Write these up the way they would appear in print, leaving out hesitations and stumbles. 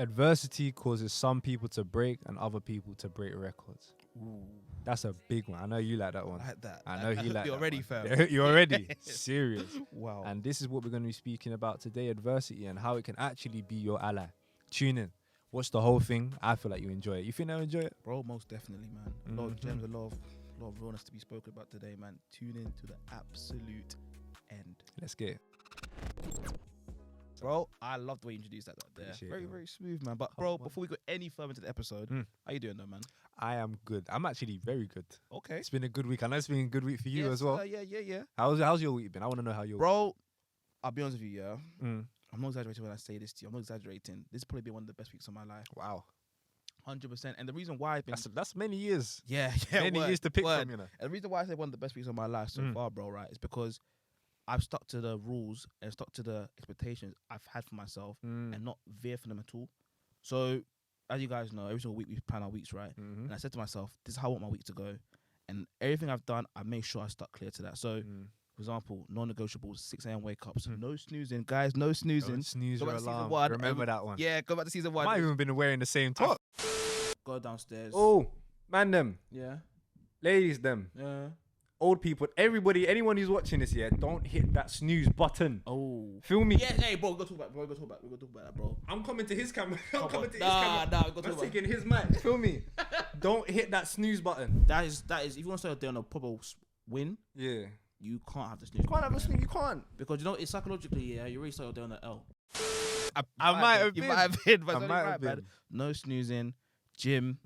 Adversity causes some people to break and other people to break records. Ooh, That's a big one. I know you like that one. I like that. I know he like you're that ready, one. fam. You're already serious. Wow. And this is what we're going to be speaking about today, adversity and how it can actually be your ally. Tune in. Watch the whole thing. I feel like you enjoy it. You think they'll enjoy it? Bro, most definitely, man. A lot of gems, a lot of realness to be spoken about today, man. Tune in to the absolute end. Let's get it. Bro, I love the way you introduced that there. Appreciate Very, it, man. very smooth, man. But bro, before we go any further into the episode, how you doing though, man? I am good. I'm actually very good. Okay. It's been a good week. I know it's been a good week for you as well. Yeah. How's your week been? I want to know how your Bro, I'll be honest with you, yeah. Mm. I'm not exaggerating when I say this to you. I'm not exaggerating. This has probably been one of the best weeks of my life. Wow. 100%. And the reason why I've been... That's many years. Yeah. Many years to pick word. from, you know. And the reason why I say one of the best weeks of my life so far, bro, right, is because I've stuck to the rules and stuck to the expectations I've had for myself and not veer from them at all. So, as you guys know, every single week we plan our weeks, right? And I said to myself, this is how I want my week to go. And everything I've done, I made sure I stuck clear to that. So, for example, non-negotiables, 6 a.m. wake-ups. No snoozing, guys, no snoozing. Don't snooze Go your back to season alarm. one. Remember that one. Yeah, go back to season 1. I might even been wearing the same top. Go downstairs. Oh, man them. Yeah. Ladies them. Yeah. Old people. Everybody, anyone who's watching this, yeah, don't hit that snooze button. Oh. Feel me? Yeah, hey, bro, go talk about that, bro. I'm coming to his camera. I'm coming to his Nah, camera. go talk I'm about taking his mic. Feel me? Don't hit that snooze button. That is, if you want to start there on a proper win, Yeah. you can't have the snooze. You can't have a snooze. You can't. Because you know, it's psychologically, yeah, you already started there on the L. I might have You been. might have been, but I it's only might have right, man. been. No snoozing, gym,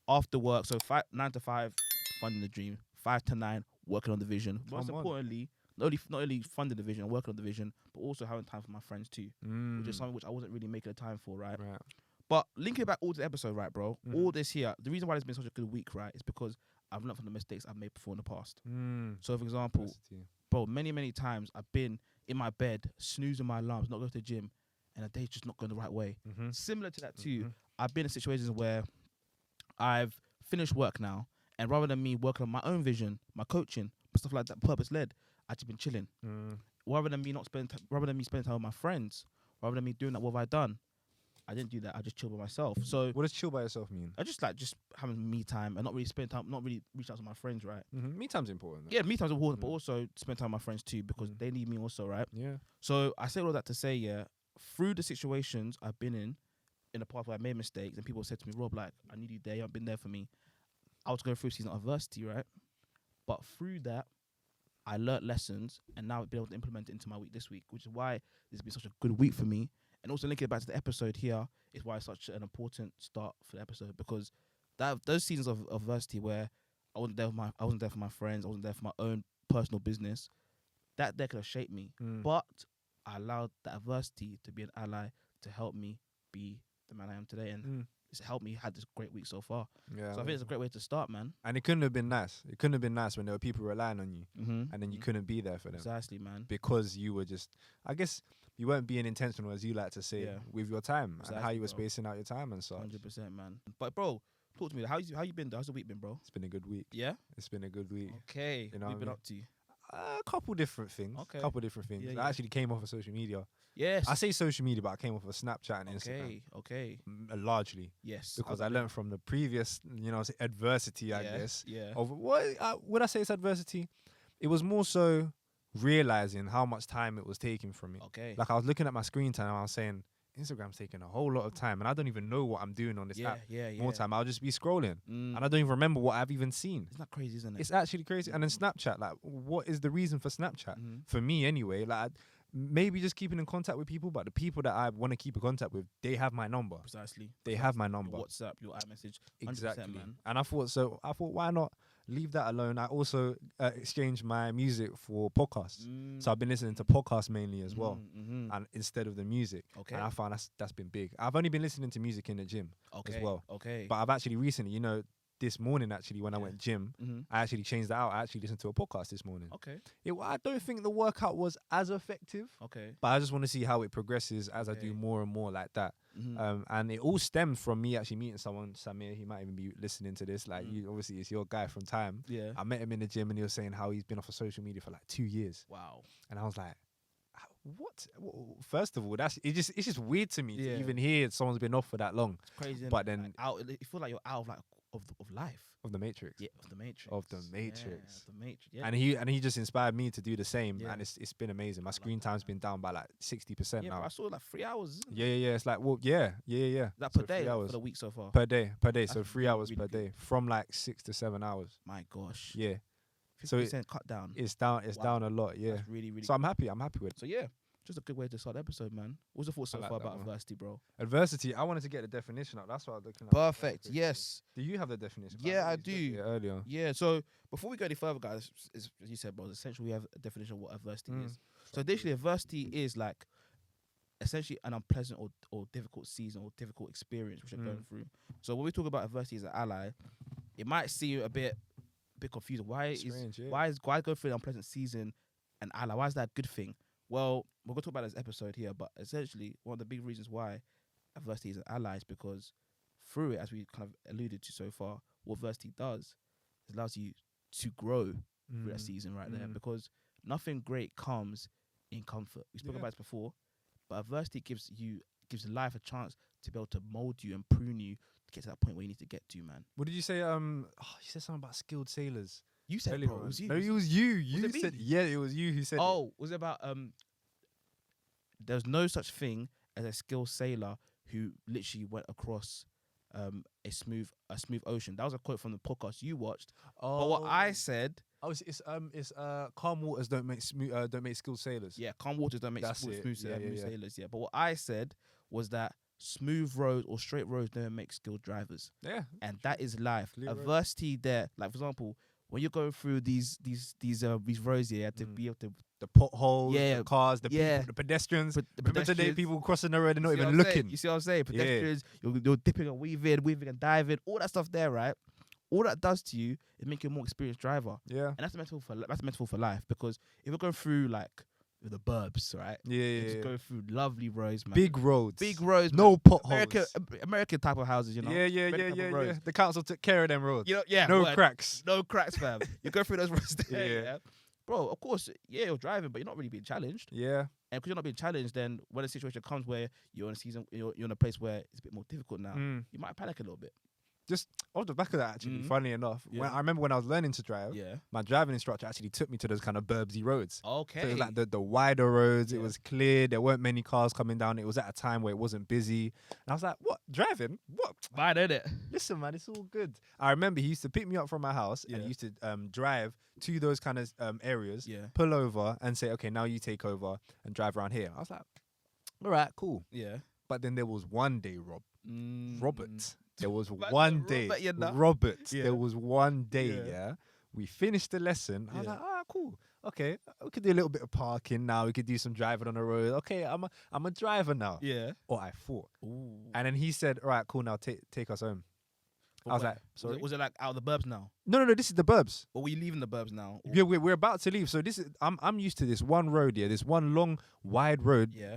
after work. So 9 to 5, funding the dream. 5 to 9, working on the vision. Most importantly, not only funding the vision and working on the vision, but also having time for my friends too, which is something which I wasn't really making the time for, right? But linking it back all to the episode, right, bro? All this here, the reason why it's been such a good week, right, is because I've learned from the mistakes I've made before in the past. So, for example, bro, many times I've been in my bed, snoozing my alarms, not going to the gym, and the day's just not going the right way. Similar to that too, I've been in situations where I've finished work now, and rather than me working on my own vision, my coaching, stuff like that, purpose-led, I've just been chilling. Rather than me spending time with my friends, rather than me doing that, what have I done? I didn't do that. I just chilled by myself. So what does chill by yourself mean? I just having me time and not really spend time, not really reach out to my friends, right? Me time's important. Yeah, me time's important, but also spend time with my friends too because they need me also, right? Yeah. So I say all that to say, yeah, through the situations I've been in the past where I made mistakes and people said to me, Rob, like, I need you there. You haven't been there for me. I was going through a season of adversity, right? But through that, I learnt lessons and now I've been able to implement it into my week this week, which is why this has been such a good week for me. And also linking it back to the episode here is why it's such an important start for the episode, because those seasons of adversity where I wasn't there for my friends, I wasn't there for my own personal business, that could have shaped me. But I allowed that adversity to be an ally to help me be the man I am today, and it's helped me had this great week so far. Yeah, so I think it's a great way to start, man. And it couldn't have been nice. It couldn't have been nice when there were people relying on you, and then you couldn't be there for them. Precisely, man. Because you were just, I guess, you weren't being intentional, as you like to say, with your time and how you were spacing out your time and such. 100%, man. But bro, talk to me. How you been? How's the week been, bro? It's been a good week. Yeah, it's been a good week. Okay, you know what you've been up to? A couple different things. Yeah, I actually came off of social media. Yes. I say social media, but I came off of Snapchat and Instagram. Okay. Largely. Yes. Because I learned from the previous, adversity, I guess. Yeah. Of what would I say it's adversity? It was more so realizing how much time it was taking from me. Okay. Like I was looking at my screen time and I was saying, Instagram's taking a whole lot of time and I don't even know what I'm doing on this app. More time. I'll just be scrolling. And I don't even remember what I've even seen. Isn't that crazy, isn't it? It's actually crazy. And then Snapchat, like, what is the reason for Snapchat? For me anyway, like, maybe just keeping in contact with people, but the people that I want to keep in contact with, they have my number. Precisely. They have my number. Your WhatsApp, your iMessage. Exactly. Man. And I thought, why not leave that alone? I also exchanged my music for podcasts. So I've been listening to podcasts mainly as well, and instead of the music. Okay. And I found that's been big. I've only been listening to music in the gym as well. Okay. But I've actually recently, this morning actually when I went gym, I actually changed that out. I actually listened to a podcast this morning. Okay. I don't think the workout was as effective. Okay. But I just want to see how it progresses as I do more and more like that. And it all stemmed from me actually meeting someone, Samir. He might even be listening to this. Like, you, obviously, it's your guy from time. Yeah. I met him in the gym and he was saying how he's been off of social media for like 2 years. Wow. And I was like, what? First of all, it's just weird to me to even hear someone's been off for that long. It's crazy. But then you feel like you're out of like of life. Of the Matrix. Yeah, of the Matrix. Of the Matrix. Yeah, the Matrix. Yeah. And he just inspired me to do the same. Yeah. And it's been amazing. My screen time's been down by like 60% now. I saw like 3 hours. Yeah. It's like, well, yeah. That per day for the week so far. Per day. That's so 3 hours per day from like 6 to 7 hours. My gosh. Yeah. 50% cut down. It's down. It's down a lot. Yeah. That's really, really. So I'm happy with it. So yeah. Just a good way to start the episode, man. What's the thoughts so far about adversity, bro? Adversity, I wanted to get the definition up. That's what I was looking at. Perfect, yes. Do you have the definition? Yeah, I do. Earlier. Yeah, so before we go any further, guys, as you said, bro, essentially we have a definition of what adversity is. So additionally, adversity is like essentially an unpleasant or difficult season or difficult experience which you're going through. So when we talk about adversity as an ally, it might seem a bit confusing. Why go through an unpleasant season an ally? Why is that a good thing? Well, we're going to talk about this episode here, but essentially one of the big reasons why adversity is an ally is because through it, as we kind of alluded to so far, what adversity does is allows you to grow through that season right there, because nothing great comes in comfort. We spoke about this before, but adversity gives life a chance to be able to mold you and prune you to get to that point where you need to get to, man. What did you say? You said something about skilled sailors. You said, bro, it was you. No, it was you. You said, yeah, it was you who said. Oh, was it about there's no such thing as a skilled sailor who literally went across a smooth ocean. That was a quote from the podcast you watched. Oh. But what I said, it's calm waters don't make skilled sailors. Yeah, calm waters don't make smooth sailors. Yeah, but what I said was that smooth roads or straight roads don't make skilled drivers. Yeah, and that is life. Adversity there, like for example, when you're going through these roads, you have to be able to. The potholes, the cars, the people, the pedestrians. Remember today, people crossing the road and not even looking. You see what I'm saying? Pedestrians, you're dipping and weaving and diving, all that stuff there, right? All that does to you is make you a more experienced driver. Yeah. And that's the metaphor for life, because if you're going through like the burbs, right? Yeah. Go through lovely roads, man. Big roads. No potholes. American type of houses, you know? Yeah. The council took care of them roads. No cracks. No cracks, fam. You go through those roads there, yeah. Bro, of course, you're driving, but you're not really being challenged. Yeah. And because you're not being challenged, then when a situation comes where you're in a season, you're in a place where it's a bit more difficult now, you might panic a little bit. Just off the back of that, actually, funny enough, when I remember when I was learning to drive, my driving instructor actually took me to those kind of burbsy roads. Okay. So it was like the wider roads, it was clear, there weren't many cars coming down, it was at a time where it wasn't busy. And I was like, what? Driving? What? Bad, ain't it? Listen, man, it's all good. I remember he used to pick me up from my house and he used to drive to those kind of areas, pull over and say, okay, now you take over and drive around here. I was like, all right, cool. Yeah. But then there was one day, Robert. There was one day, Robert. Yeah. There was one day, we finished the lesson. I was like, cool. Okay, we could do a little bit of parking now. We could do some driving on the road. Okay, I'm a driver now. Yeah. Or I thought. Ooh. And then he said, all right, cool, now take us home. I was like, sorry? Was it like out of the burbs now? No, this is the burbs. Or were you leaving the burbs now? Yeah, we're about to leave. So this is I'm used to this one road here, this one long, wide road. Yeah.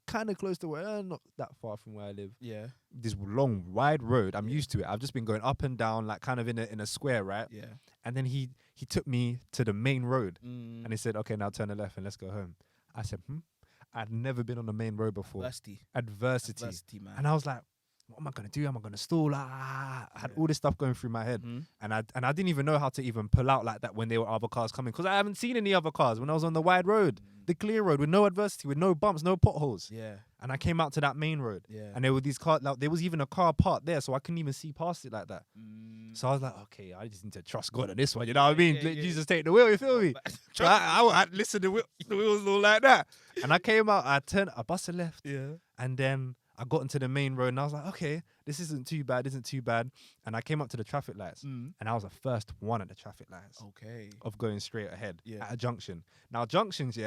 Kind of close to where, not that far from where I live. Yeah. This long, wide road. I'm used to it. I've just been going up and down, like kind of in a square, right? Yeah. And then he took me to the main road, and he said, "Okay, now turn the left and let's go home." I said, I'd never been on the main road before. Adversity, man. And I was like, what am I going to do? Am I going to stall? I had all this stuff going through my head. And I didn't even know how to even pull out like that when there were other cars coming, because I haven't seen any other cars when I was on the wide road, the clear road with no adversity, with no bumps, no potholes. Yeah. And I came out to that main road. Yeah. And there were these cars, like, there was even a car parked there, so I couldn't even see past it like that. So I was like, okay, I just need to trust God on this one. You know what I mean? Let Jesus take the wheel, you feel me? So I listened to the wheels all like that. And I came out, I bust a left. Yeah. And then I got into the main road and I was like, okay, this isn't too bad. And I came up to the traffic lights and I was the first one at the traffic lights. Okay. Of going straight ahead at a junction. Now junctions,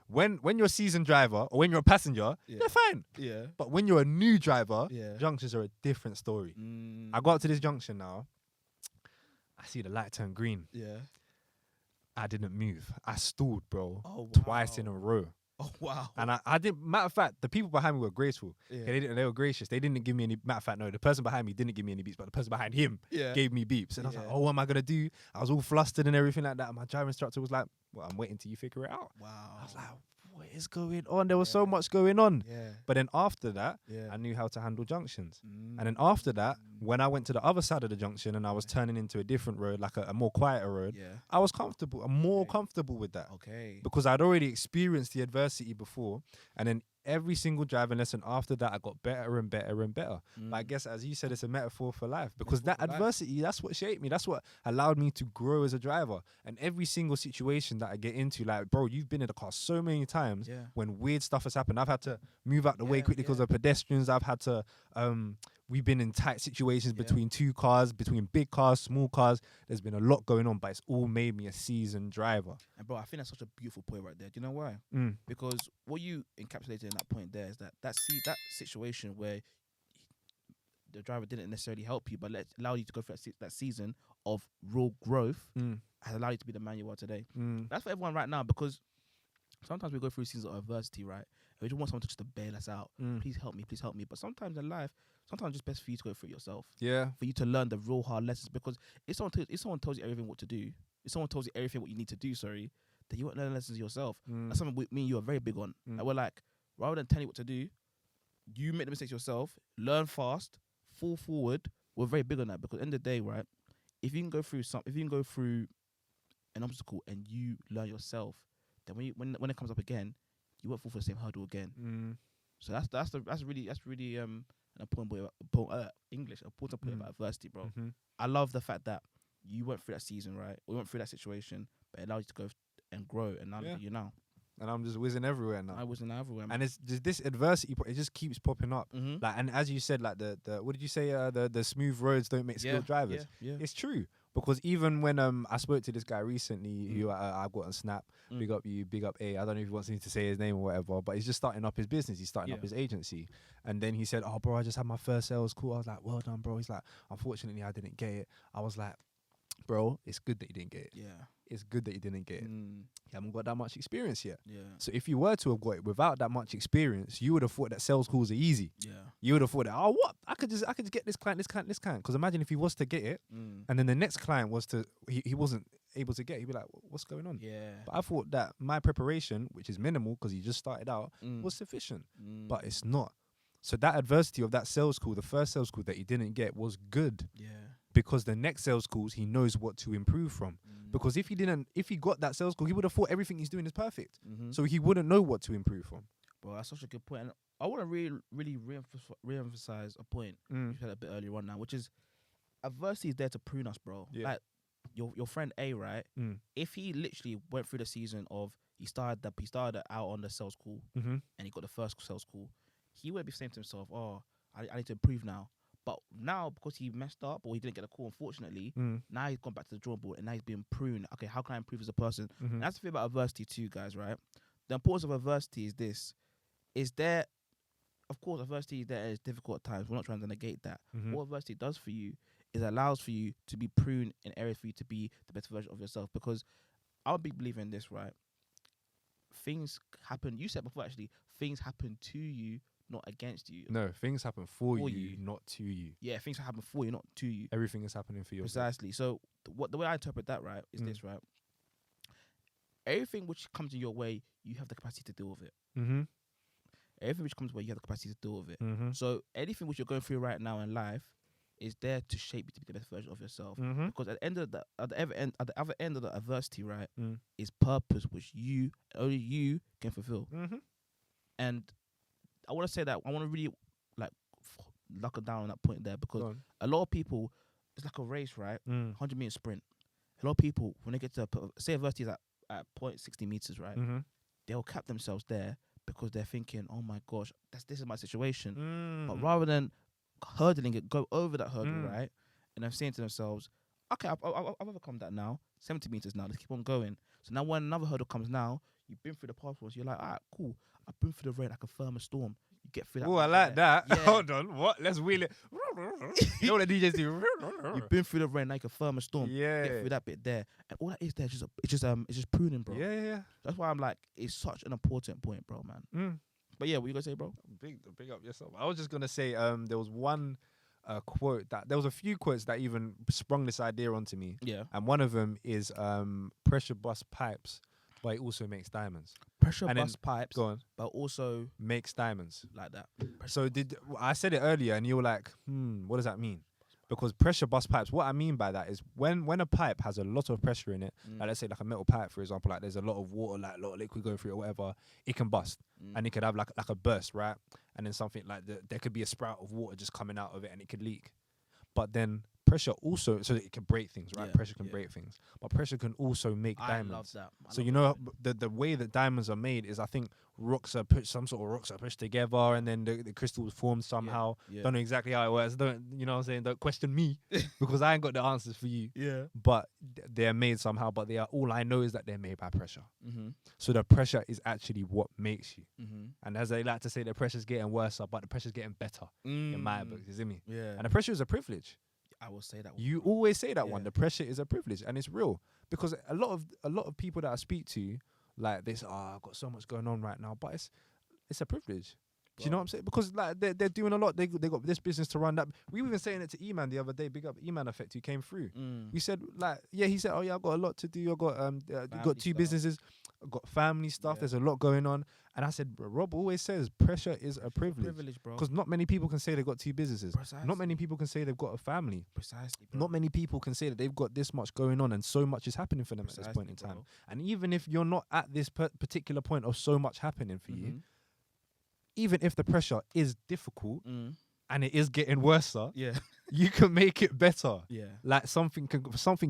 when you're a seasoned driver or when you're a passenger, they're fine. Yeah. But when you're a new driver, junctions are a different story. I got up to this junction now. I see the light turn green. Yeah. I didn't move. I stalled, bro. Oh, wow. Twice in a row. Oh, wow. And I didn't, matter of fact, the people behind me were graceful. Yeah. Okay, they were gracious. They didn't give me any, matter of fact, no, the person behind me didn't give me any beeps, but the person behind him gave me beeps. And I was like, oh, what am I going to do? I was all flustered and everything like that. And my driving instructor was like, well, I'm waiting till you figure it out. Wow. I was like, what is going on? There was so much going on. Yeah. But then after that, I knew how to handle junctions. And then after that, when I went to the other side of the junction and I was turning into a different road, like a more quieter road, I was comfortable. I'm more comfortable with that. Okay. Because I'd already experienced the adversity before. And then every single driving lesson after that, I got better and better and better. But I guess, as you said, it's a metaphor for life. Because that adversity, that's what shaped me. That's what allowed me to grow as a driver. And every single situation that I get into, like, bro, you've been in the car so many times when weird stuff has happened. I've had to move out the way quickly because of pedestrians. I've had to, we've been in tight situations between two cars, between big cars, small cars. There's been a lot going on, but it's all made me a seasoned driver. And bro, I think that's such a beautiful point right there. Do you know why? Because what you encapsulated in that point there is that situation where the driver didn't necessarily help you, but allowed you to go through that season of real growth, has allowed you to be the man you are today. That's for everyone right now, because sometimes we go through seasons of adversity, right? And we just want someone to just to bail us out. Please help me, please help me. But sometimes in life, sometimes it's best for you to go through it yourself. Yeah. For you to learn the real hard lessons. Because if someone tells you everything what to do, if someone tells you everything what you need to do, then you won't learn lessons yourself. That's something me and you are very big on. Like, we're like, rather than telling you what to do, you make the mistakes yourself, learn fast, fall forward. We're very big on that, because at the end of the day, right, if you can go through an obstacle and you learn yourself, then when it comes up again, you won't fall for the same hurdle again. So that's really an important point about adversity, bro. I love the fact that you went through that season, right? We went through that situation, but it allowed you to go and grow, and now you now. And I'm just whizzing everywhere now. I whizzing everywhere, man. And it's just this adversity, it just keeps popping up. Like, and as you said, like the what did you say? The smooth roads don't make skilled drivers. Yeah. It's true, because even when I spoke to this guy recently, who I got on Snap, big up you, big up A. I don't know if he wants me to say his name or whatever, but he's just starting up his business. He's starting up his agency, and then he said, "Oh, bro, I just had my first sales call." I was like, "Well done, bro." He's like, "Unfortunately, I didn't get it." I was like, "Bro, it's good that you didn't get it. Yeah, it's good that you didn't get it. You haven't got that much experience yet. Yeah. So if you were to have got it without that much experience, you would have thought that sales calls are easy. Yeah. You would have thought that, oh, what? I could just get this client. Because imagine if he was to get it, and then the next client was to he wasn't able to get it, he'd be like, what's going on? Yeah. But I thought that my preparation, which is minimal because he just started out, was sufficient. But it's not. So that adversity of that sales call, the first sales call that he didn't get, was good. Yeah. Because the next sales calls, he knows what to improve from. Because if he got that sales call, he would have thought everything he's doing is perfect. So he wouldn't know what to improve from. Bro, that's such a good point. And I want to really re-emphasize a point you said a bit earlier on now, which is adversity is there to prune us, bro. Yeah. Like your friend A, right? If he literally went through the season of he started out on the sales call and he got the first sales call, he would be saying to himself, "Oh, I need to improve now." But now, because he messed up or he didn't get a call, unfortunately, now he's gone back to the drawing board and now he's being pruned. Okay, how can I improve as a person? And that's the thing about adversity too, guys, right? The importance of adversity is this. Of course, adversity there is difficult at times. We're not trying to negate that. What adversity does for you is it allows for you to be pruned in areas for you to be the best version of yourself. Because I'm a big believer in this, right? Things happen. You said before, actually, things happen to you, not against you. No, things happen for you, not to you. Yeah, things happen for you, not to you. Everything is happening for you. Precisely. So the way I interpret that, right, is this, right? Everything which comes in your way, you have the capacity to deal with it. Everything which comes your way, you have the capacity to deal with it. So anything which you're going through right now in life is there to shape you to be the best version of yourself. Because at the other end of the adversity, right, is purpose which only you can fulfill. And I want to say that I want to really lock it down on that point there, because a lot of people, it's like a race, right? 100-meter sprint. A lot of people, when they get to say adversity is at 0.60 meters, right? They'll cap themselves there because they're thinking, oh my gosh, this is my situation. But rather than hurdling it, go over that hurdle, right? And they're saying to themselves, okay, I've overcome that now. 70 meters now. Let's keep on going. So now when another hurdle comes now, you've been through the past ones. You're like, all right, cool. I've been through the rain like a firmer storm. You get through that. Oh, I like that. Yeah. Hold on. What? Let's wheel it. You know what the DJs do? You've been through the rain like a firmer storm. Yeah. Get through that bit there. And all that is there is it's just pruning, bro. Yeah. That's why I'm like, it's such an important point, bro, man. But yeah, what you gonna say, bro? Big up yourself. I was just gonna say, there was one quote there was a few quotes that even sprung this idea onto me. Yeah. And one of them is pressure bust pipes but it also makes diamonds. Pressure And bust pipes, go on, but also makes diamonds. like that. So I said it earlier, and you were like, what does that mean? Because pressure bust pipes. What I mean by that is when a pipe has a lot of pressure in it, like let's say like a metal pipe, for example, like there's a lot of water, like a lot of liquid going through it or whatever, it can bust, and it could have like a burst, right? And then something like there could be a sprout of water just coming out of it, and it could leak. But then pressure also, so that it can break things, right? Yeah, Pressure can break things, but pressure can also make diamonds. I love that. So you know the way that diamonds are made is, I think some sort of rocks are pushed together, and then the crystals form somehow. Yeah. Don't know exactly how it works. Don't, you know what I'm saying? Don't question me because I ain't got the answers for you. Yeah. But they're made somehow. But all I know is that they're made by pressure. Mm-hmm. So the pressure is actually what makes you. Mm-hmm. And as they like to say, the pressure's getting worse, but the pressure's getting better in my book. You see me? Yeah. And the pressure is a privilege. I will say that. You always say that one. The pressure is a privilege, and it's real, because a lot of people that I speak to, like they say, I've got so much going on right now, but it's a privilege. Do you know what I'm saying? Because like they're doing a lot. They got this business to run. That we were even saying it to E-Man the other day. Big up E-Man Effect, who came through. We said he said, oh yeah, I've got a lot to do. I've got two businesses. I've got family stuff. There's a lot going on. And I said, Rob always says pressure is a privilege, bro. Because not many people can say they've got two businesses. Precisely. Not many people can say they've got a family. Precisely, bro. Not many people can say that they've got this much going on and so much is happening for them at this point in time. Bro. And even if you're not at this particular point of so much happening for you, even if the pressure is difficult and it is getting worse, you can make it better. Yeah. Like something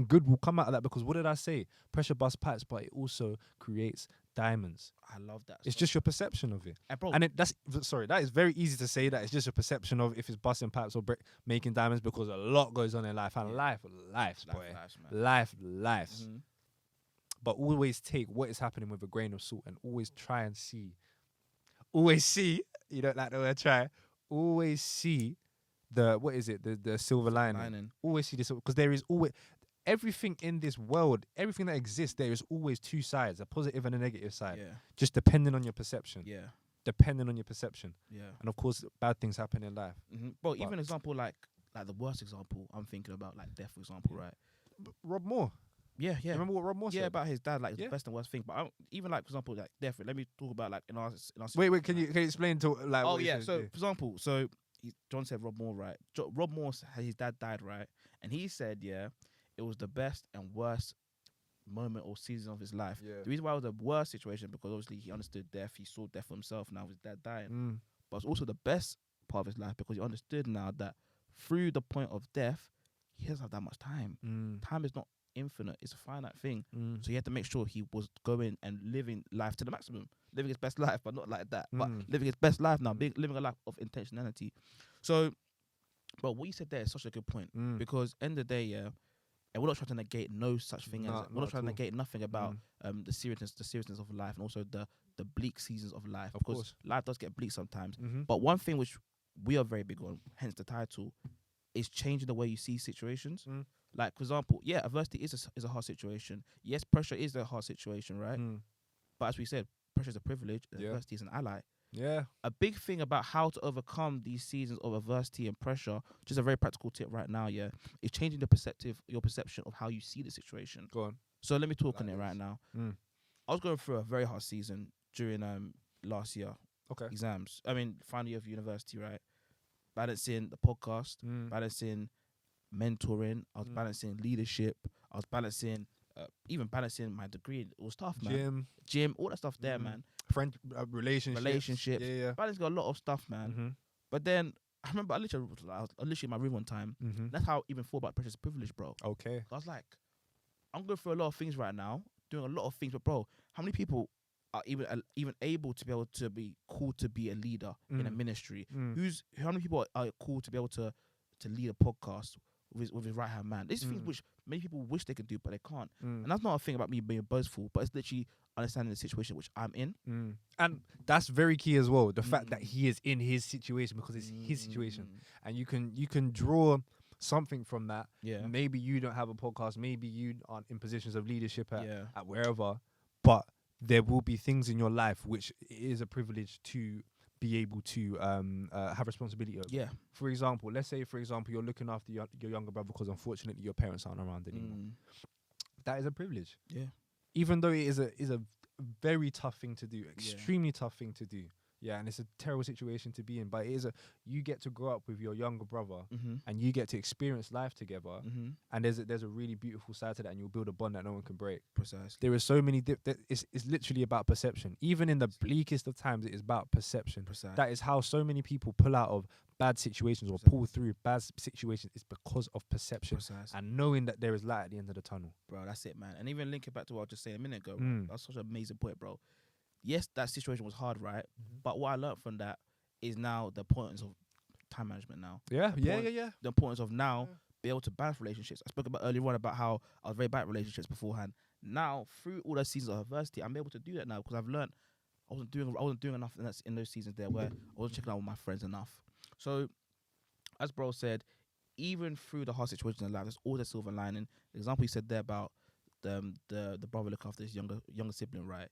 good will come out of that, because what did I say? Pressure busts pipes, but it also creates diamonds. I love that. It's just your perception of it. Bro. And that is very easy to say that it's just your perception of if it's busting pipes or making diamonds, because a lot goes on in life, and life, man. But always take what is happening with a grain of salt, and always try and see. Always see, you don't like the word try, always see the silver lining. Always see this, because there is always, everything in this world, everything that exists, there is always two sides, a positive and a negative side. Yeah. Just depending on your perception. Yeah. Depending on your perception. Yeah. And of course, bad things happen in life. But even an example like the worst example I'm thinking about, like death, for example, right? Rob Moore. Yeah. You remember what Rob Moore said? Yeah, about his dad, like the best and worst thing. But even like, for example, like death. Let me talk about like in our Wait, can you explain to like? Oh yeah. So for example, John said Rob Moore, right? Rob Moore, his dad died, right? And he said, it was the best and worst moment or season of his life. Yeah. The reason why it was the worst situation, because obviously he understood death. He saw death for himself. Now his dad dying. But it's also the best part of his life, because he understood now that through the point of death, he doesn't have that much time. Time is not infinite. It's a finite thing. So he had to make sure he was going and living life to the maximum, living his best life, but not like that, but living his best life now, living a life of intentionality. So, but what you said there is such a good point, because end of the day, and we're not trying to negate no such thing as we're not trying to negate nothing about the seriousness of life, and also the bleak seasons of life. Of course, life does get bleak sometimes. But one thing which we are very big on, hence the title, is changing the way you see situations. Like, for example, adversity is a hard situation. Yes, pressure is a hard situation, right? But as we said, pressure is a privilege. Adversity is an ally. Yeah. A big thing about how to overcome these seasons of adversity and pressure, just a very practical tip right now, is changing your perception of how you see the situation. Go on. So let me talk on it right now. I was going through a very hard season during last year. Okay. Exams. I mean, final year of university, right? Balancing the podcast, balancing mentoring, I was balancing leadership, I was balancing even balancing my degree. It was tough, man. Gym, all that stuff there, man. Friend, relationships. Yeah. Balancing a lot of stuff, man. But then I remember I was literally in my room one time. That's how I even thought about precious privilege, bro. Okay. I was like, I'm going through a lot of things right now, doing a lot of things, but bro, how many people are even able to be able to be called to be a leader in a ministry? How many people are called to be able to lead a podcast with his right hand man? These things which many people wish they could do, but they can't. And that's not a thing about me being boastful, but it's literally understanding the situation which I'm in. And that's very key as well. The fact that he is in his situation, because it's his situation, and you can draw something from that. Yeah. Maybe you don't have a podcast. Maybe you aren't in positions of leadership at wherever, but there will be things in your life which it is a privilege to be able to have responsibility over. Yeah. For example, let's say, you're looking after your younger brother because unfortunately your parents aren't around anymore. That is a privilege. Yeah. Even though it is very tough thing to do, extremely tough thing to do. Yeah, and it's a terrible situation to be in. But it is you get to grow up with your younger brother, and you get to experience life together. And there's a really beautiful side to that, and you'll build a bond that no one can break. Precisely. There is so many. It's literally about perception. Even in the bleakest of times, it is about perception. Precisely. That is how so many people pull out of bad situations or pull through bad situations. It's because of perception and knowing that there is light at the end of the tunnel. Bro, that's it, man. And even linking back to what I was just saying a minute ago, that's such an amazing point, bro. Yes, that situation was hard, right? But what I learned from that is now the importance of time management now. Yeah. The importance of now be able to balance relationships. I spoke about earlier on about how I was very bad at relationships beforehand. Now, through all those seasons of adversity, I'm able to do that now because I've learned I wasn't doing enough in those seasons there where I wasn't checking out with my friends enough. So, as bro said, even through the hard situations in life, there's always a silver lining. The example you said there about the brother looking after his younger sibling, right?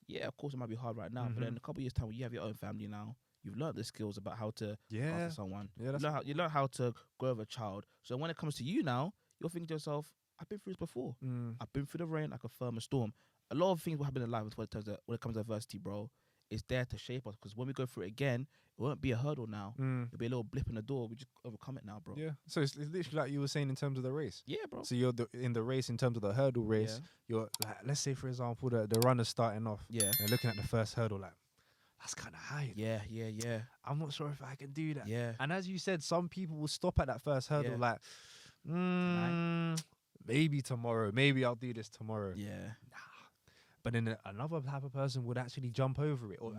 Yeah, of course it might be hard right now, but then in a couple of years' time, when you have your own family now, you've learned the skills about how to look after someone. Yeah, you learn how to grow with a child. So when it comes to you now, you're thinking to yourself, I've been through this before. I've been through the rain, I can firm a storm. A lot of things will happen in life when it comes to adversity, bro. It's there to shape us because when we go through it again, it won't be a hurdle now. It'll be a little blip in the door. We just overcome it now, bro. Yeah. So it's literally like you were saying in terms of the race. Yeah, bro. So you're in the race in terms of the hurdle race. You're like, let's say for example, the runner starting off. Yeah. And looking at the first hurdle, like, that's kind of high. Yeah. I'm not sure if I can do that. Yeah. And as you said, some people will stop at that first hurdle, like, maybe tomorrow. Maybe I'll do this tomorrow. Yeah. Nah. But then another type of person would actually jump over it or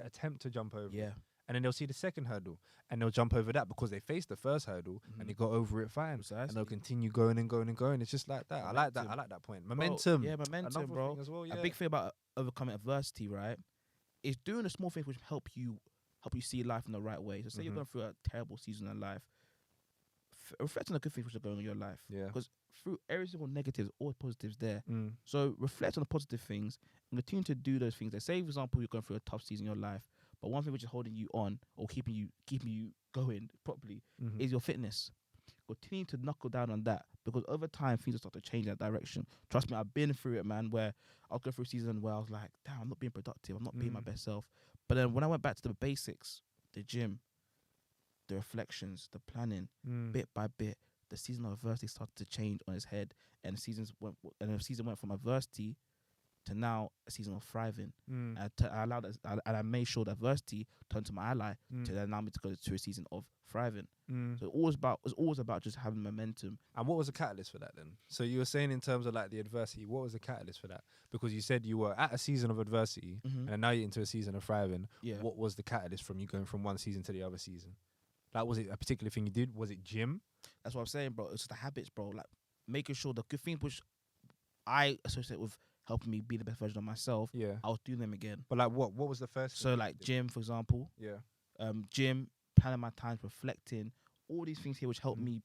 attempt to jump over it. Yeah. And then they'll see the second hurdle and they'll jump over that because they faced the first hurdle and they got over it fine. Precisely. And they'll continue going and going and going. It's just like that. Momentum. I like that point. Momentum. Bro, momentum, bro. As well, A big thing about overcoming adversity, right, is doing the small things which help you see life in the right way. So say you're going through a terrible season in life, reflect on the good things which are going on in your life. Yeah. Because through every single negative, all positives there. So reflect on the positive things and continue to do those things. Like say, for example, you're going through a tough season in your life, but one thing which is holding you on or keeping you going properly is your fitness. Continue to knuckle down on that because over time things will start to change in that direction. Trust me, I've been through it, man, where I'll go through a season where I was like, damn, I'm not being productive. I'm not being my best self. But then when I went back to the basics, the gym, the reflections, the planning, bit by bit, the season of adversity started to change on its head, and the season went from adversity to now a season of thriving. And I made sure that adversity turned to my ally to then allow me to go to a season of thriving. So it's always about just having momentum. And what was the catalyst for that then? So you were saying in terms of like the adversity, what was the catalyst for that? Because you said you were at a season of adversity and now you're into a season of thriving. Yeah. What was the catalyst from you going from one season to the other season? Like, was it a particular thing you did? Was it gym? That's what I'm saying, bro. It's the habits, bro. Like making sure the good things which I associate with helping me be the best version of myself. Yeah, I'll do them again. But like, what was the first? So like gym, for example. Yeah. Gym, planning my time, reflecting, all these things here which help me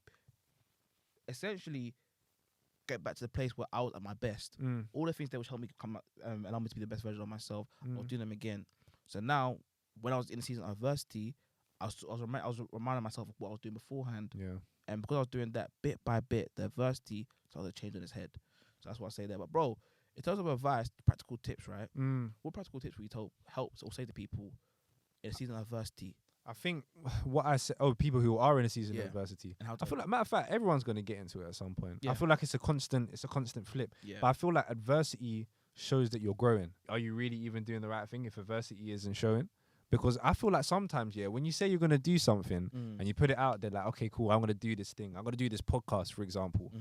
essentially get back to the place where I was at my best. All the things that which help me come allow me to be the best version of myself. I'll do them again. So now, when I was in the season of adversity, I was reminding myself of what I was doing beforehand. Yeah. And because I was doing that bit by bit, the adversity started to change on its head. So that's what I say there. But bro, in terms of advice, practical tips, right? What practical tips would you help or say to people in a season of adversity? I think what I said, people who are in a season of adversity. And I feel like, matter of fact, everyone's going to get into it at some point. I feel like it's a constant flip. But I feel like adversity shows that you're growing. Are you really even doing the right thing if adversity isn't showing? Because I feel like sometimes, when you say you're going to do something and you put it out there like, okay, cool, I'm going to do this thing. I'm going to do this podcast, for example.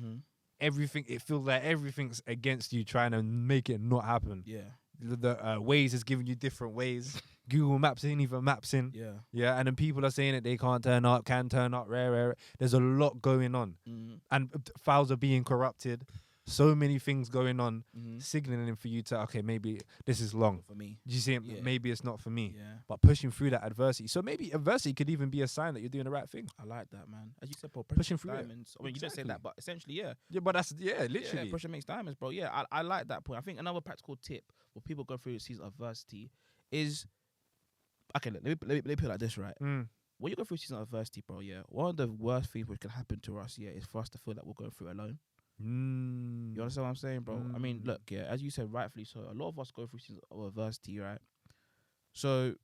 It feels like everything's against you trying to make it not happen. Yeah. The Waze is giving you different ways. Google Maps ain't even maps in. Yeah. Yeah, and then people are saying that they can't turn up, can turn up, rare. There's a lot going on. And files are being corrupted. So many things going on, signaling for you to, okay, maybe this is long. For me. Do you see it? Yeah. Maybe it's not for me. Yeah. But pushing through that adversity. So maybe adversity could even be a sign that you're doing the right thing. I like that, man. As you said, bro, pushing through diamonds. I mean, you didn't say that, but essentially, yeah. Yeah, but that's, literally. Yeah, pressure makes diamonds, bro. Yeah, I like that point. I think another practical tip for people going through a season of adversity is, okay, let me put it like this, right? When you go through a season of adversity, bro, one of the worst things which can happen to us, is for us to feel that we're going through alone. You understand what I'm saying, bro? I mean, look, yeah, as you said, rightfully so. A lot of us go through seasons of adversity, right? So,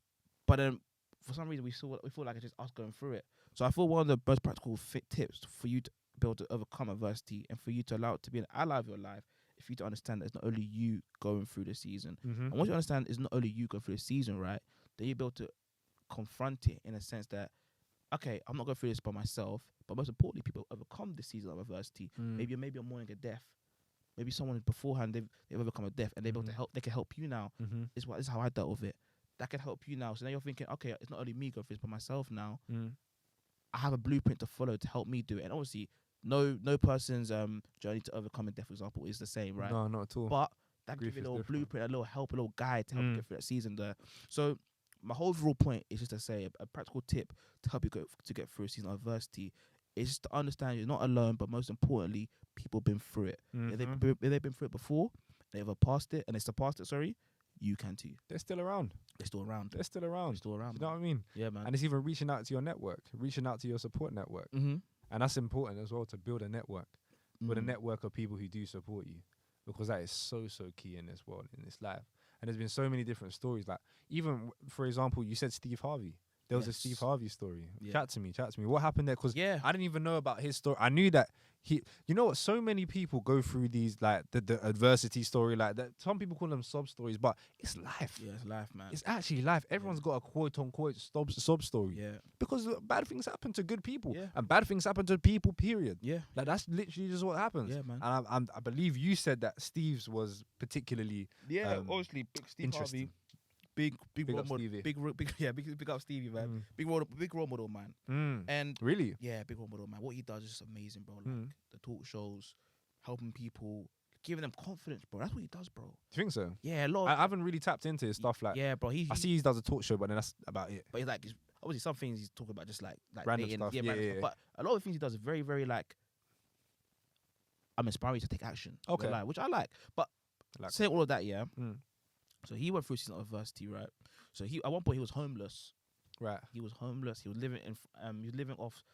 but then for some reason we feel like it's just us going through it. So I feel one of the most practical tips for you to be able to overcome adversity and for you to allow it to be an ally of your life, if you to understand that it's not only you going through the season. And once you understand it's not only you going through the season, right, then you're able to confront it in a sense that, okay, I'm not going through this by myself, but most importantly, people overcome the season of adversity. Maybe you're mourning a death. Maybe someone beforehand they've overcome a death and they're able to help. They can help you now. This is how I dealt with it. That can help you now. So now you're thinking, okay, it's not only me going through this, but myself now. I have a blueprint to follow to help me do it. And obviously, no person's journey to overcoming death, for example, is the same, right? No, not at all. But that gives you a little blueprint, a little help, a little guide to help you get through that season there. So my whole overall point is just to say a practical tip to help you get through a season of adversity is just to understand you're not alone, but most importantly, people have been through it. If they've been through it before, they've surpassed it, you can too. They're still around. They're still around. They're still around. Still around. You know what I mean? Yeah, man. And it's even reaching out to your network, reaching out to your support network. And that's important as well, to build a network. Build a network of people who do support you. Because that is so key in this world, in this life. And there's been so many different stories. Like, even, for example, you said Steve Harvey. There was a Steve Harvey story. Yeah. Chat to me. What happened there? Because I didn't even know about his story. I knew that you know what? So many people go through these, like, the adversity story, like that. Some people call them sob stories, but it's life. Yeah, it's life, man. It's actually life. Everyone's got a quote unquote sob story. Yeah. Because bad things happen to good people. Yeah. And bad things happen to people, period. Yeah. Like, that's literally just what happens. Yeah, man. And I believe you said that Steve's was particularly obviously big Steve Harvey. Big role model, big up Stevie, man. Big role model, man. And really, big role model, man. What he does is amazing, bro. Like the talk shows, helping people, giving them confidence, bro. That's what he does, bro. Do you think so? Yeah, a lot. I haven't really tapped into his stuff, like. Yeah, bro. I see he does a talk show, but then that's about it. But he's like, obviously some things he's talking about just like random stuff. Yeah, random stuff. But a lot of things he does is very, very like. I'm inspiring you to take action. Okay. Which I like. But say all of that, yeah. So he went through a season of adversity, right? So at one point he was homeless. Right. He was homeless. He was living off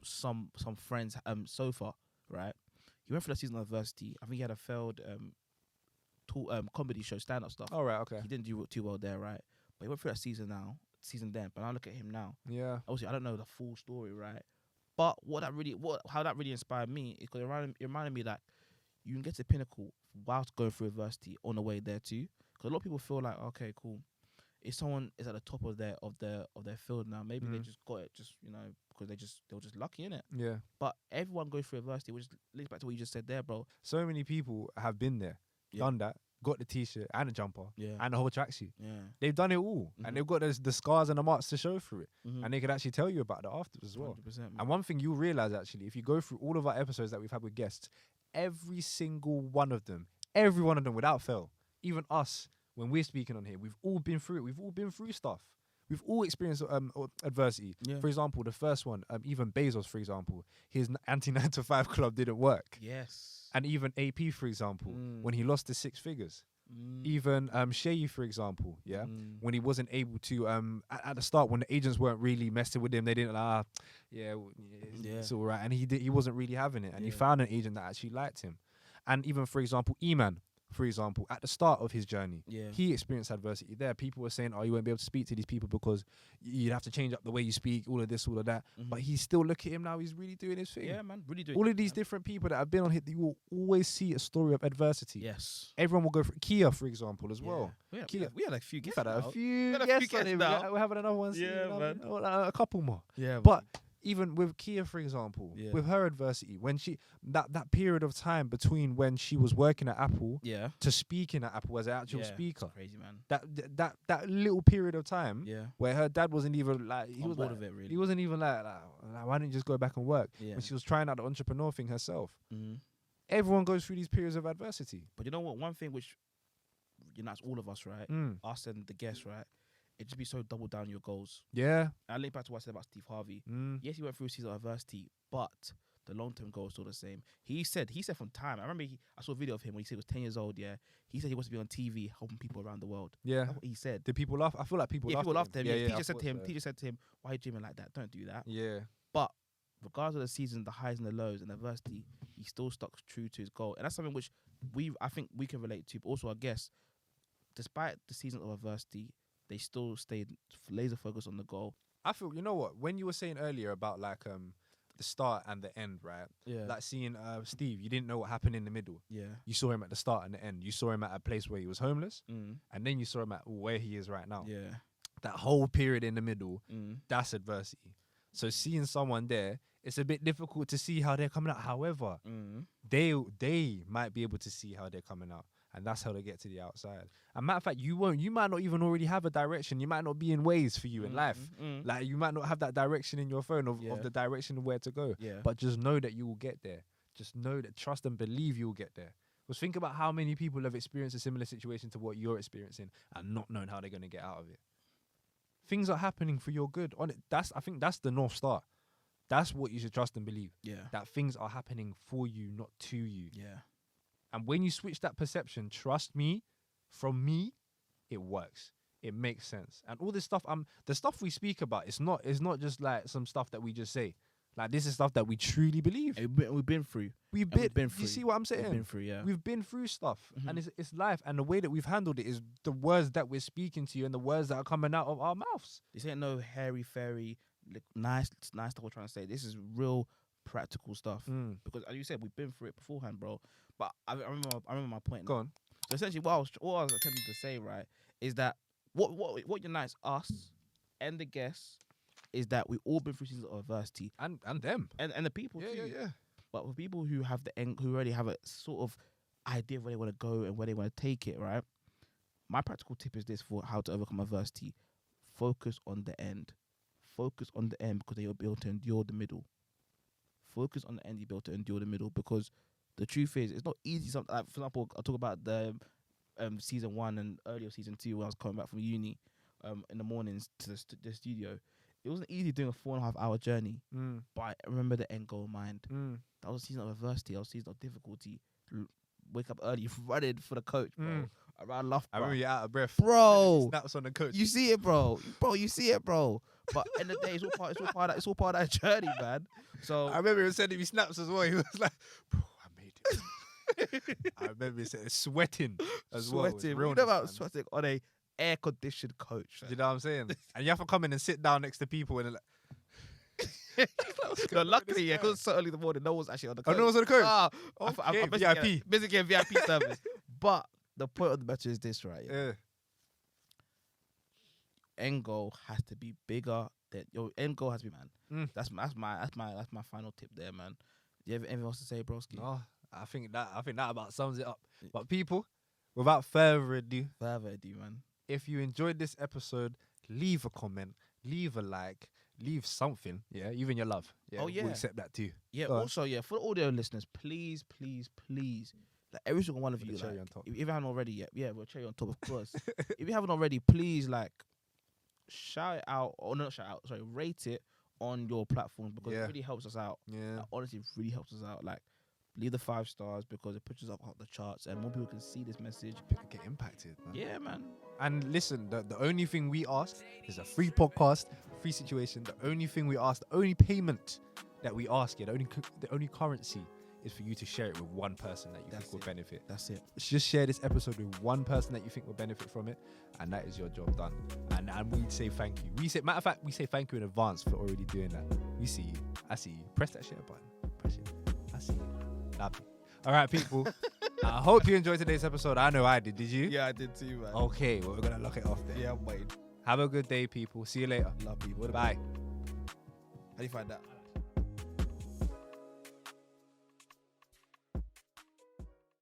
some friend's sofa, right? He went through a season of adversity. I think he had a failed comedy show, stand-up stuff. Oh, right, okay. He didn't do too well there, right? But he went through that season then. But I look at him now. Yeah. Obviously, I don't know the full story, right? But how that really inspired me is because it reminded me that you can get to the pinnacle whilst going through adversity on the way there too. Because a lot of people feel like, okay, cool. If someone is at the top of their field now, maybe they just got it, because they were just lucky in it. Yeah. But everyone goes through adversity, which links back to what you just said there, bro. So many people have been there, done that, got the t-shirt and a jumper, and the whole tracksuit. Yeah. They've done it all, and they've got the scars and the marks to show through it, and they could actually tell you about that afterwards as well. 100%, and one thing you'll realize, actually, if you go through all of our episodes that we've had with guests, every single one of them without fail, even us, when we're speaking on here, we've all been through it. We've all been through stuff. We've all experienced adversity. Yeah. For example, the first one, even Bezos, for example, his anti-9-to-5 club didn't work. Yes. And even AP, for example, when he lost his 6 figures. Even Shay, for example, when he wasn't able to, at the start, when the agents weren't really messing with him, they didn't it's all right. And he wasn't really having it. And he found an agent that actually liked him. And even, for example, E-Man, for example, at the start of his journey, he experienced adversity there. People were saying, you won't be able to speak to these people because you'd have to change up the way you speak, all of this, all of that. But he's still, look at him now, he's really doing his thing. Yeah, man, really doing all of these different people that have been on here, you will always see a story of adversity. Yes. Everyone will go through Kia, for example, as well. We had like a few guests. We've had a few guests on here. We're having another one soon. Yeah, man. A couple more. Yeah, but even with Kia, for example, with her adversity, when she that period of time between when she was working at Apple to speaking at Apple as an actual speaker, crazy, man. That little period of time where her dad wasn't even like he was bored of it, really. He wasn't even like why didn't you just go back and work when she was trying out the entrepreneur thing herself. Everyone goes through these periods of adversity. But you know what? One thing which unites all of us, right? Us and the guests, right? It just be so double down your goals. Yeah. I link back to what I said about Steve Harvey. Yes, he went through a season of adversity, but the long-term goal is still the same. He said from time, I remember I saw a video of him when he said he was 10 years old, he said he wants to be on TV helping people around the world. Yeah. That's what he said. Did people laugh? I feel like people laughed him. Teacher said to him, why are you dreaming like that? Don't do that. Yeah. But regardless of the season, the highs and the lows and adversity, he still stuck true to his goal. And that's something which I think we can relate to. But also, I guess, despite the season of adversity, they still stayed laser focused on the goal. I feel, you know what, when you were saying earlier about like the start and the end, right? Yeah. Like seeing Steve, you didn't know what happened in the middle. Yeah. You saw him at the start and the end. You saw him at a place where he was homeless, and then you saw him at where he is right now. Yeah. That whole period in the middle, that's adversity. So seeing someone there, it's a bit difficult to see how they're coming out. However, they might be able to see how they're coming out. And that's how they get to the outside. And matter of fact, you might not even already have a direction. You might not be in ways for you in life. Like you might not have that direction in your phone of the direction of where to go. Yeah. But just know that you will get there. Just know that, trust and believe you will get there. Because think about how many people have experienced a similar situation to what you're experiencing and not knowing how they're going to get out of it. Things are happening for your good. I think that's the North Star. That's what you should trust and believe. Yeah. That things are happening for you, not to you. Yeah. And when you switch that perception, trust me, from me, it works. It makes sense. And all this stuff, the stuff we speak about, it's not just like some stuff that we just say. Like this is stuff that we truly believe. We've been through. We've been through. You see what I'm saying? We've been through, yeah. We've been through stuff, and it's life. And the way that we've handled it is the words that we're speaking to you and the words that are coming out of our mouths. This ain't no hairy fairy, nice stuff we're trying to say. This is real practical stuff. Because as you said, we've been through it beforehand, bro. But I remember my point. Go on. So essentially, what I was attempting to say, right, is that what unites us and the guests is that we all been through seasons of adversity, and them and the people too. Yeah. But for people who have who already have a sort of idea of where they want to go and where they want to take it, right? My practical tip is this for how to overcome adversity: focus on the end. Focus on the end because you'll be able to endure the middle. Focus on the end, you'll be able to endure the middle because the truth is, it's not easy. Like, for example, I talk about the season 1 and earlier season 2 when I was coming back from uni in the mornings to the studio. It wasn't easy doing a 4.5 hour journey, but I remember the end goal in mind. That was a season of adversity. That was a season of difficulty. Wake up early, running for the coach, bro. Around Loughborough. I remember you out of breath, bro. Snaps on the coach. You see it, bro. You see it, bro. But in the day, it's all part of that journey, man. So I remember he was sending me snaps as well. He was like, "Bro, I made it." I remember he said sweating as well. Sweating. You know about sweating on a air-conditioned coach. Do you know what I'm saying? And you have to come in and sit down next to people and like. No, luckily, because it's so early in the morning, no one's actually on the coach. Oh, no one's on the coach? I'm VIP. Busy getting VIP service. But the point of the matter is this, right? Yeah. End goal has to be bigger. Your end goal has to be, man. That's my final tip there, man. Do you have anything else to say, broski? No, I think that about sums it up. But people, without further ado, man. If you enjoyed this episode, leave a comment, leave a like, leave something. Yeah, even your love. Yeah, oh yeah, we'll accept that too. Yeah. Also, yeah, for audio listeners, please, like every single one of you, cherry like, on top. If you haven't already yet, yeah, we'll cherry on top, of course. If you haven't already, please shout it out, or not shout out, sorry, rate it on your platforms because it really helps us out. Yeah, honestly, it really helps us out. Like, leave the 5 stars because it pushes up the charts and more people can see this message. People get impacted, man. Yeah, man. And listen, the only thing we ask is a free podcast, free situation. The only thing we ask, the only payment that we ask, the only currency is for you to share it with one person that you think will benefit. That's it. Just share this episode with one person that you think will benefit from it, and that is your job done. And we say thank you. Matter of fact, we say thank you in advance for already doing that. We see you. I see you. Press that share button. Press it. I see you. Love you. All right, people. I hope you enjoyed today's episode. I know I did. Did you? Yeah, I did too, man. Okay, well, we're gonna lock it off there. Yeah, I'm waiting. Have a good day, people. See you later. Love you. Bye. How do you find that?